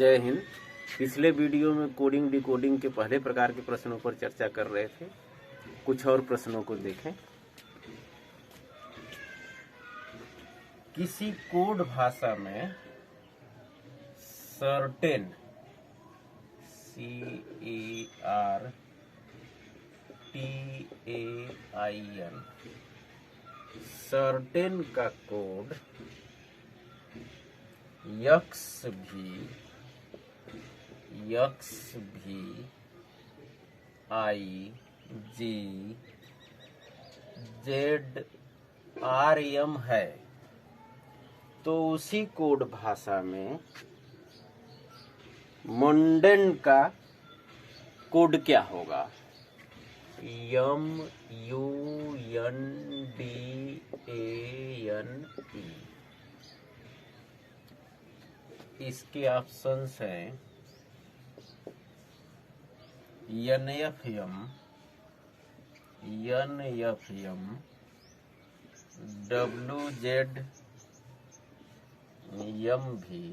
जय हिंद। पिछले वीडियो में कोडिंग डिकोडिंग के पहले प्रकार के प्रश्नों पर चर्चा कर रहे थे। कुछ और प्रश्नों को देखें। किसी कोड भाषा में सर्टेन CERTAIN सर्टेन का कोड यक्स भी IGZRM है, तो उसी कोड भाषा में मोंडेन का कोड क्या होगा? MUNDANE। इसके ऑप्शंस हैं NFM, WZM भी।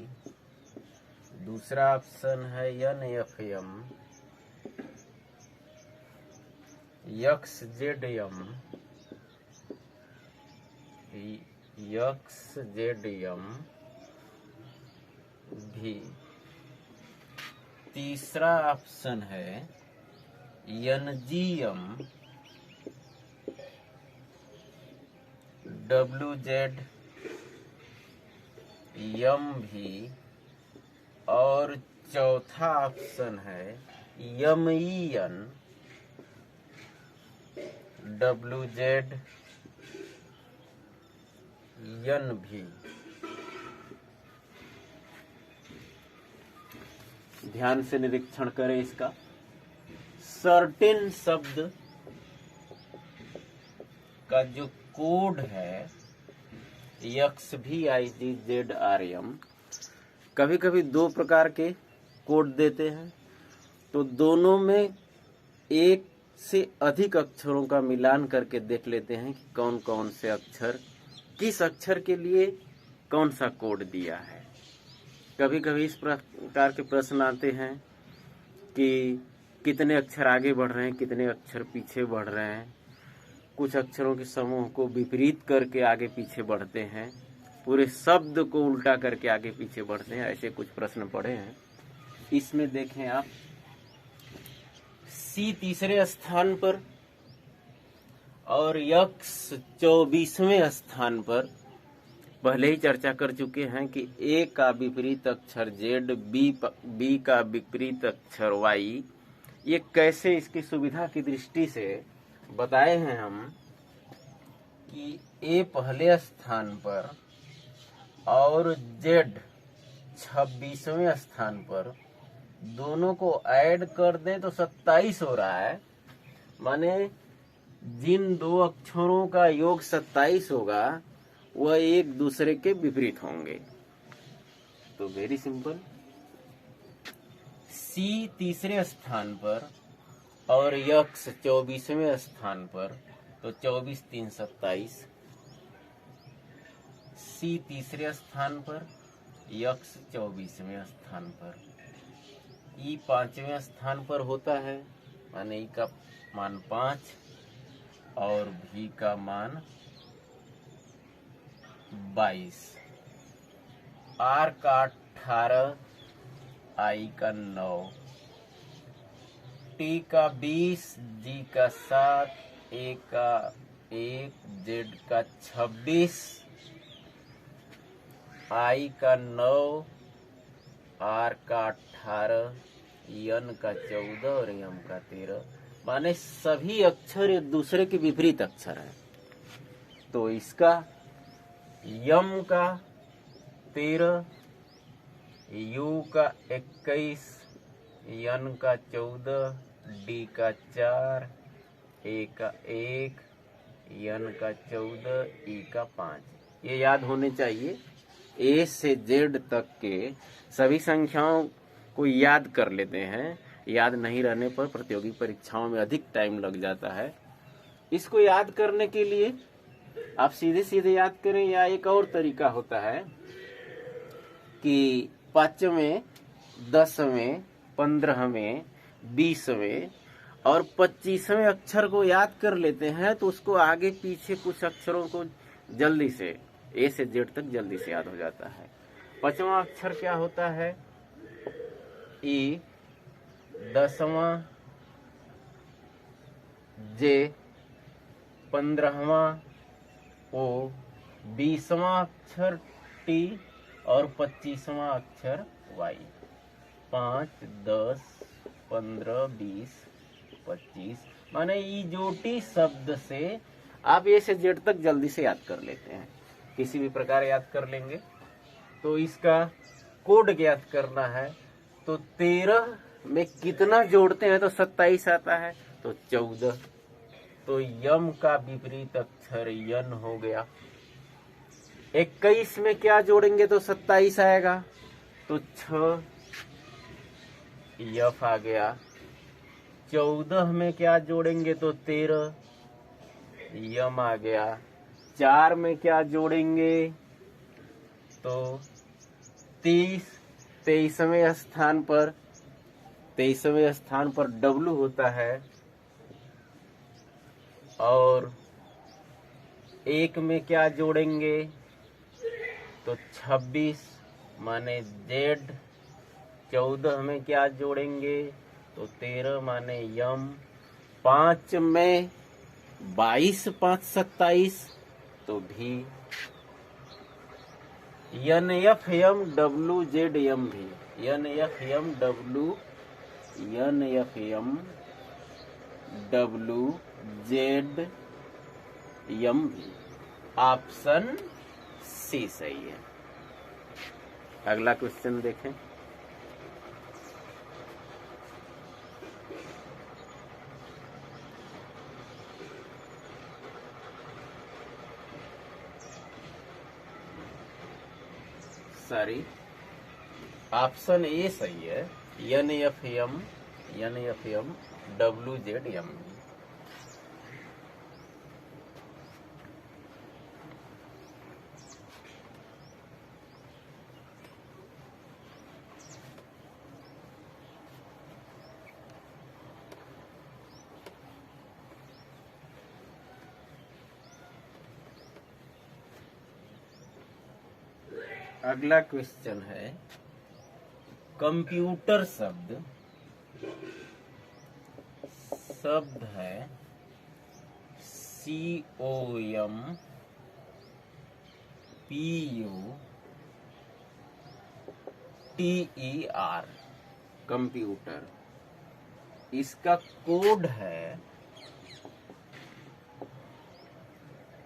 दूसरा ऑप्शन है NFM, XZM भी। तीसरा ऑप्शन है NGM, WZM भी। और चौथा ऑप्शन है MEN, WZN भी। ध्यान से निरीक्षण करें इसका। सर्टेन शब्द का जो कोड है XVIGZRM, कभी कभी दो प्रकार के कोड देते हैं, तो दोनों में एक से अधिक अक्षरों का मिलान करके देख लेते हैं कि कौन कौन से अक्षर किस अक्षर के लिए कौन सा कोड दिया है। कभी कभी इस प्रकार के प्रश्न आते हैं कि कितने अक्षर आगे बढ़ रहे हैं, कितने अक्षर पीछे बढ़ रहे हैं। कुछ अक्षरों के समूह को विपरीत करके आगे पीछे बढ़ते हैं, पूरे शब्द को उल्टा करके आगे पीछे बढ़ते हैं। ऐसे कुछ प्रश्न पढ़े हैं। इसमें देखें आप, C तीसरे स्थान पर और X 24वें स्थान पर। पहले ही चर्चा कर चुके हैं कि A का विपरीत अक्षर Z, B का विपरीत अक्षर Y, ये कैसे इसकी सुविधा की दृष्टि से बताए हैं हम कि A पहले स्थान पर और Z 26वें स्थान पर, दोनों को ऐड कर दें तो 27 हो रहा है। माने जिन दो अक्षरों का योग 27 होगा वह एक दूसरे के विपरीत होंगे। तो वेरी सिंपल, C तीसरे स्थान पर और X 24वें स्थान पर, तो 24 3 27। C तीसरे स्थान पर, X 24वें स्थान पर। E 5वें स्थान पर होता है, माने E का मान 5 और V का मान 22। R का 18, I का 9, T का 20, G का 7, A का 1, Z का 26, I का 9, R का 18, N का 14 और M का 13। माने सभी अक्षर एक दूसरे के विपरीत अक्षर हैं। तो इसका M का 13, U का 21, N का 14, D का 4, A का 1, N का 14, E का 5। ये याद होने चाहिए। A से Z तक के सभी संख्याओं को याद कर लेते हैं। याद नहीं रहने पर प्रतियोगी परीक्षाओं में अधिक टाइम लग जाता है। इसको याद करने के लिए आप सीधे सीधे याद करें, या एक और तरीका होता है कि 5वें 10वें, 15वें, 20वें और 25वें अक्षर को याद कर लेते हैं तो उसको आगे पीछे कुछ अक्षरों को जल्दी से ए से जेड तक जल्दी से याद हो जाता है। 5वां अक्षर क्या होता है? ई, 10वां जे, 15वां ओ, 20वां अक्षर टी और 25वां अक्षर वाई। 5, 10, 15, 20, 25 माने ई जो टी शब्द से आप ए से जेड तक जल्दी से याद कर लेते हैं, किसी भी प्रकार याद कर लेंगे। तो इसका कोड ज्ञात करना है तो 13 में कितना जोड़ते हैं तो 27 आता है, तो 14। तो यम का विपरीत अक्षर यन हो गया। 21 में क्या जोड़ेंगे तो 27 आएगा, तो 6 यफ आ गया। 14 में क्या जोड़ेंगे तो 13 यम आ गया। 4 में क्या जोड़ेंगे तो 30। 23वें स्थान पर डब्लू होता है। और 1 में क्या जोड़ेंगे तो 26 माने जेड। 14 में क्या जोड़ेंगे तो 13 माने यम। 5 में 22, 5, 27 तो भी। N F M W Z M भी, N F M W Z M भी। ऑप्शन सी सही है। अगला क्वेश्चन देखें। सॉरी, ऑप्शन ए सही है, N F M W Z M. अगला क्वेश्चन है, कंप्यूटर शब्द है COMPUTER, कंप्यूटर। इसका कोड है,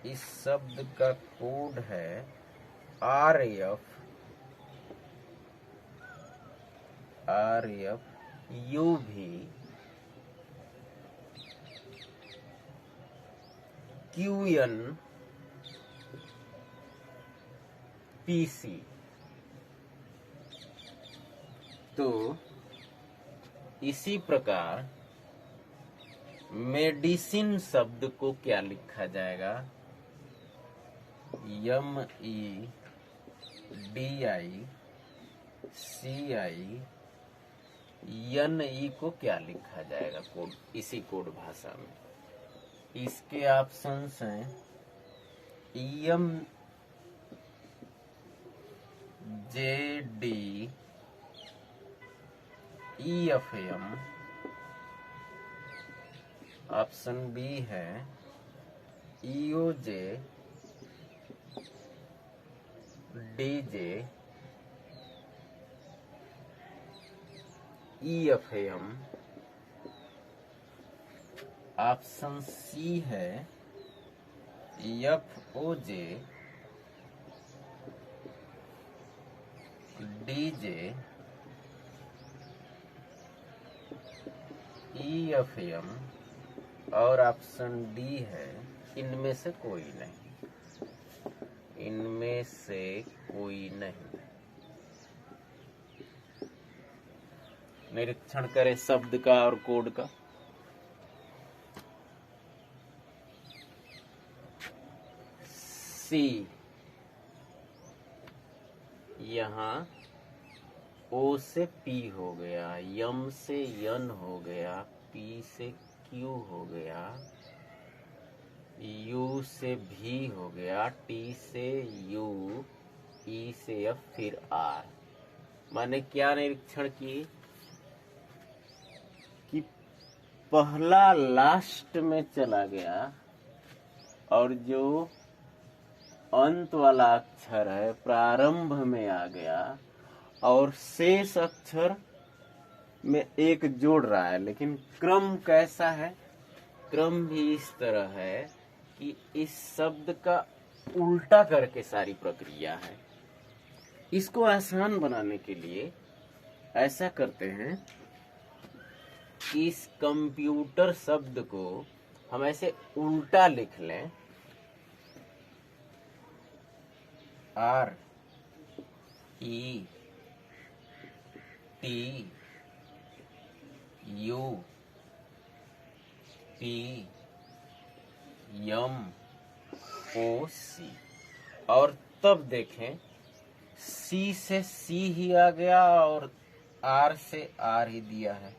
इस शब्द का कोड है RF UV QN PC। तो इसी प्रकार मेडिसिन शब्द को क्या लिखा जाएगा? MEDICINE को क्या लिखा जाएगा कोड, इसी कोड भाषा में? इसके ऑप्शंस हैं EMJDEFM, ऑप्शन बी है EOJDJEFM, ऑप्शन सी है FOJDJEFM और ऑप्शन डी है इनमें से कोई नहीं, इनमें से कोई नहीं। निरीक्षण करें शब्द का और कोड का। सी, यहाँ ओ से पी हो गया, यम से यन हो गया, पी से क्यू हो गया, यू से भी हो गया, टी से यू, ई से एफ, फिर आर। मैंने क्या निरीक्षण किए कि पहला लास्ट में चला गया और जो अंत वाला अक्षर है प्रारंभ में आ गया और शेष अक्षर में एक जोड़ रहा है। लेकिन क्रम कैसा है? क्रम भी इस तरह है कि इस शब्द का उल्टा करके सारी प्रक्रिया है। इसको आसान बनाने के लिए ऐसा करते हैं कि इस कंप्यूटर शब्द को हम ऐसे उल्टा लिख लें, R E T U P M O C. और तब देखें सी से सी ही आ गया और आर से आर ही दिया है।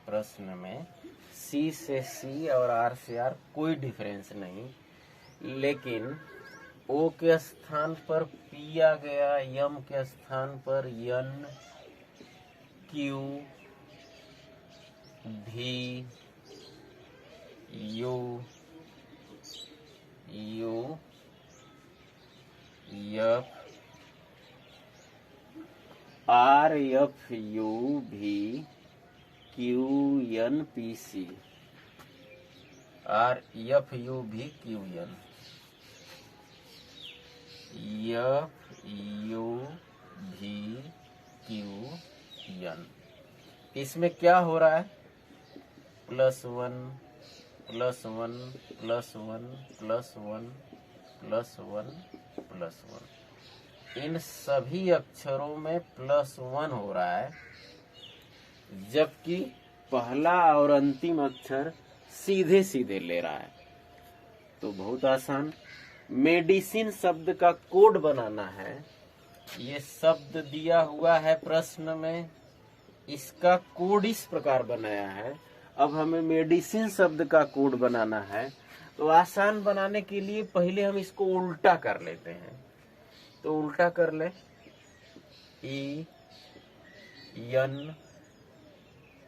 प्रश्न में सी से सी और आर से आर कोई डिफरेंस नहीं, लेकिन ओ के स्थान पर पी आ गया, यम के स्थान पर N, Q, B, U, U, F, R F U B Q N P C, R F U B Q N, F U B Q N. इसमें क्या हो रहा है? +1 +1 +1 +1 +1 +1। इन सभी अक्षरों में +1 हो रहा है, जबकि पहला और अंतिम अक्षर सीधे सीधे ले रहा है। तो बहुत आसान, मेडिसिन शब्द का कोड बनाना है। ये शब्द दिया हुआ है प्रश्न में, इसका कोड इस प्रकार बनाया है। अब हमें मेडिसिन शब्द का कोड बनाना है, तो आसान बनाने के लिए पहले हम इसको उल्टा कर लेते हैं। तो उल्टा कर ले, E N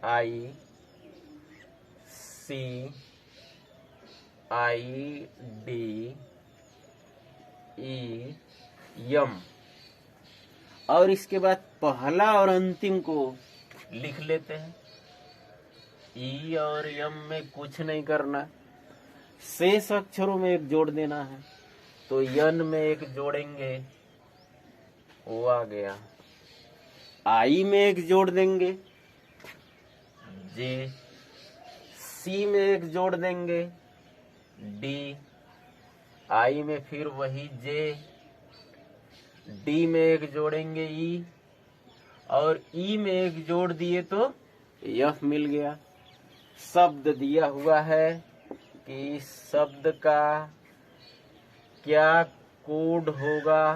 I C I D E यम, और इसके बाद पहला और अंतिम को लिख लेते हैं। ई और यम में कुछ नहीं करना, शेष अक्षरों में एक जोड़ देना है। तो यन में एक जोड़ेंगे, वो आ गया। आई में एक जोड़ देंगे, जे। सी में एक जोड़ देंगे, डी। आई में फिर वही जे। डी में एक जोड़ेंगे, ई। और ई में एक जोड़ दिए तो एफ मिल गया। शब्द दिया हुआ है कि इस शब्द का क्या कोड होगा,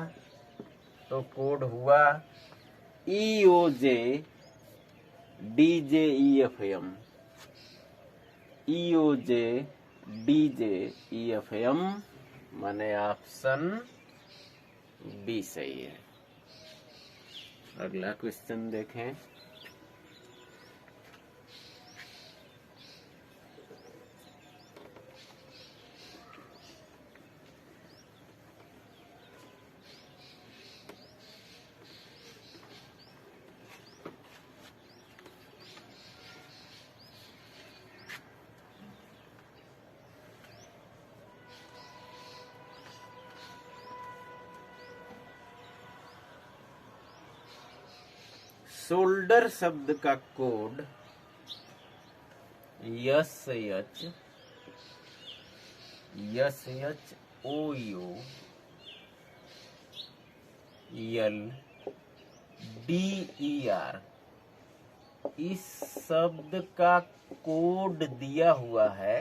तो कोड हुआ E O J D J E F M, E O J D J E F M, माने ऑप्शन बी सही है। अगला क्वेश्चन देखें। शोल्डर शब्द का कोड SH OU LDER, इस शब्द का कोड दिया हुआ है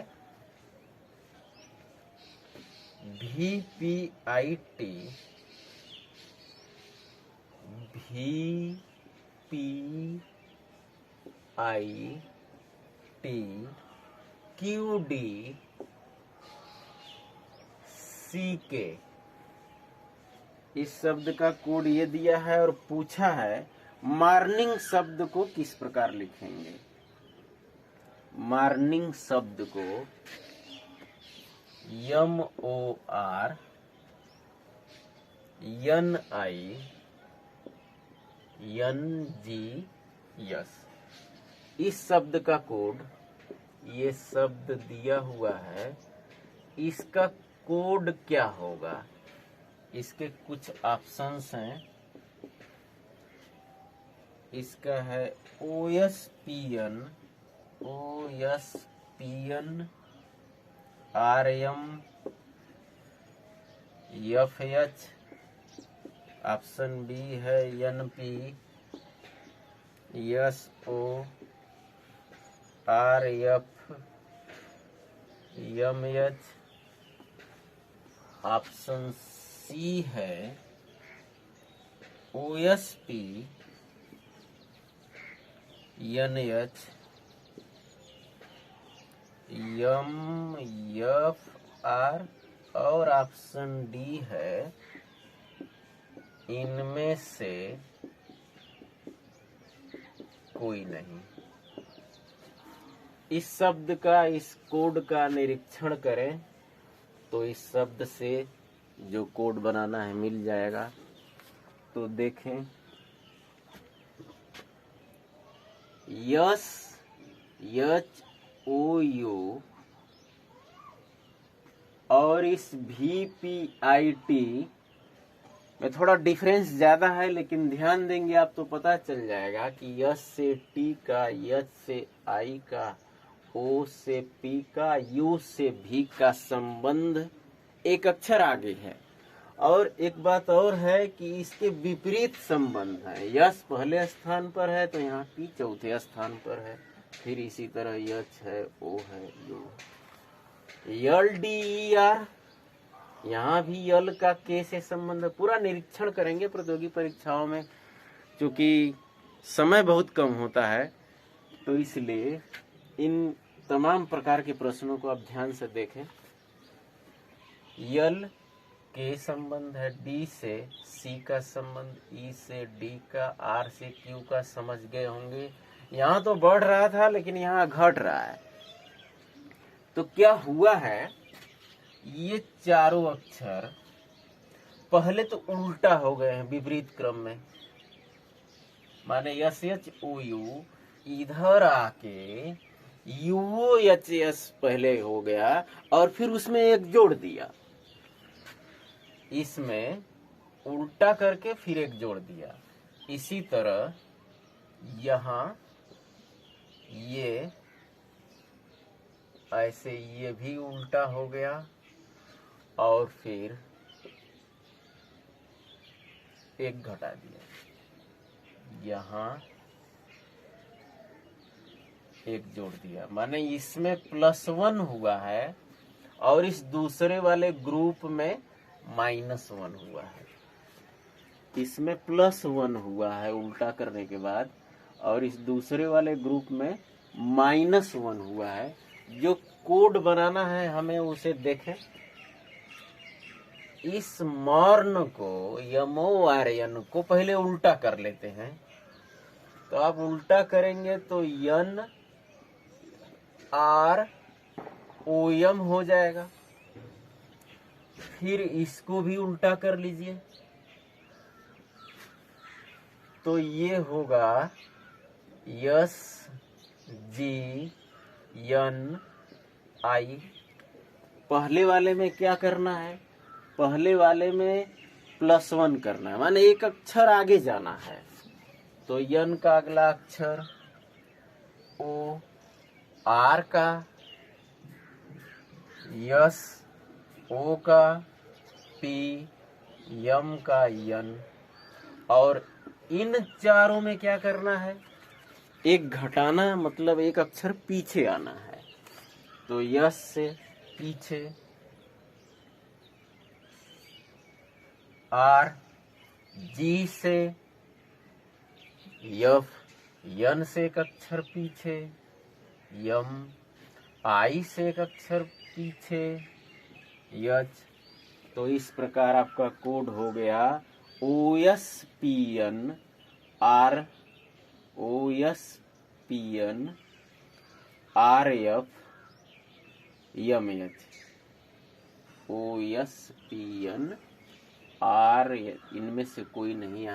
VPIT P I T Q D C K, इस शब्द का कोड ये दिया है और पूछा है मॉर्निंग शब्द को किस प्रकार लिखेंगे। मॉर्निंग शब्द को MORNINGS, इस शब्द का कोड, ये शब्द दिया हुआ है, इसका कोड क्या होगा। इसके कुछ ऑप्शंस हैं। इसका है OSPN RM FH, option B है NP SO RF MH, option C है OSP NH MFR, और ऑप्शन डी है इनमें से कोई नहीं। इस शब्द का, इस कोड का निरीक्षण करें तो इस शब्द से जो कोड बनाना है मिल जाएगा। तो देखें, SHOU और इस VPIT में थोड़ा डिफरेंस ज्यादा है, लेकिन ध्यान देंगे आप तो पता चल जाएगा कि S से T का, H से I का, O से P का, U से V का संबंध एक अक्षर आगे है। और एक बात और है कि इसके विपरीत संबंध है। यस पहले स्थान पर है तो यहाँ P चौथे स्थान पर है, फिर इसी तरह H है, O है, U है। LDER, यहाँ भी यल का के से संबंध। पूरा निरीक्षण करेंगे प्रतियोगी परीक्षाओं में, क्योंकि समय बहुत कम होता है, तो इसलिए इन तमाम प्रकार के प्रश्नों को आप ध्यान से देखें। यल के संबंध है, डी से सी का संबंध, ई से डी का, आर से क्यू का, समझ गए होंगे। यहाँ तो बढ़ रहा था लेकिन यहाँ घट रहा है। तो क्या हुआ है, ये चारों अक्षर पहले तो उल्टा हो गए हैं विपरीत क्रम में। माने SHOU इधर आके UOHS पहले हो गया और फिर उसमें एक जोड़ दिया, इसमें उल्टा करके फिर एक जोड़ दिया। इसी तरह यहाँ ये ऐसे ये भी उल्टा हो गया और फिर एक घटा दिया, यहाँ एक जोड़ दिया। माने इसमें +1 हुआ है और इस दूसरे वाले ग्रुप में -1 हुआ है। इसमें +1 हुआ है उल्टा करने के बाद, और इस दूसरे वाले ग्रुप में -1 हुआ है। जो कोड बनाना है हमें उसे देखें। इस मॉर्न को, MORN को पहले उल्टा कर लेते हैं। तो आप उल्टा करेंगे तो NROM हो जाएगा। फिर इसको भी उल्टा कर लीजिए तो ये होगा SGNI। पहले वाले में क्या करना है, पहले वाले में +1 करना है, माने एक अक्षर आगे जाना है। तो यन का अगला अक्षर O, R का, यस, O का, P, M का यन, और इन चारों में क्या करना है, एक घटाना, मतलब एक अक्षर पीछे आना है। तो यस से पीछे, R, G से यफ यन से एक अक्षर पीछे, यम आई से एक अक्षर पीछे, यच। तो इस प्रकार आपका कोड हो गया OSPN or OSPN RF MH। OSPN R, इनमें से कोई नहीं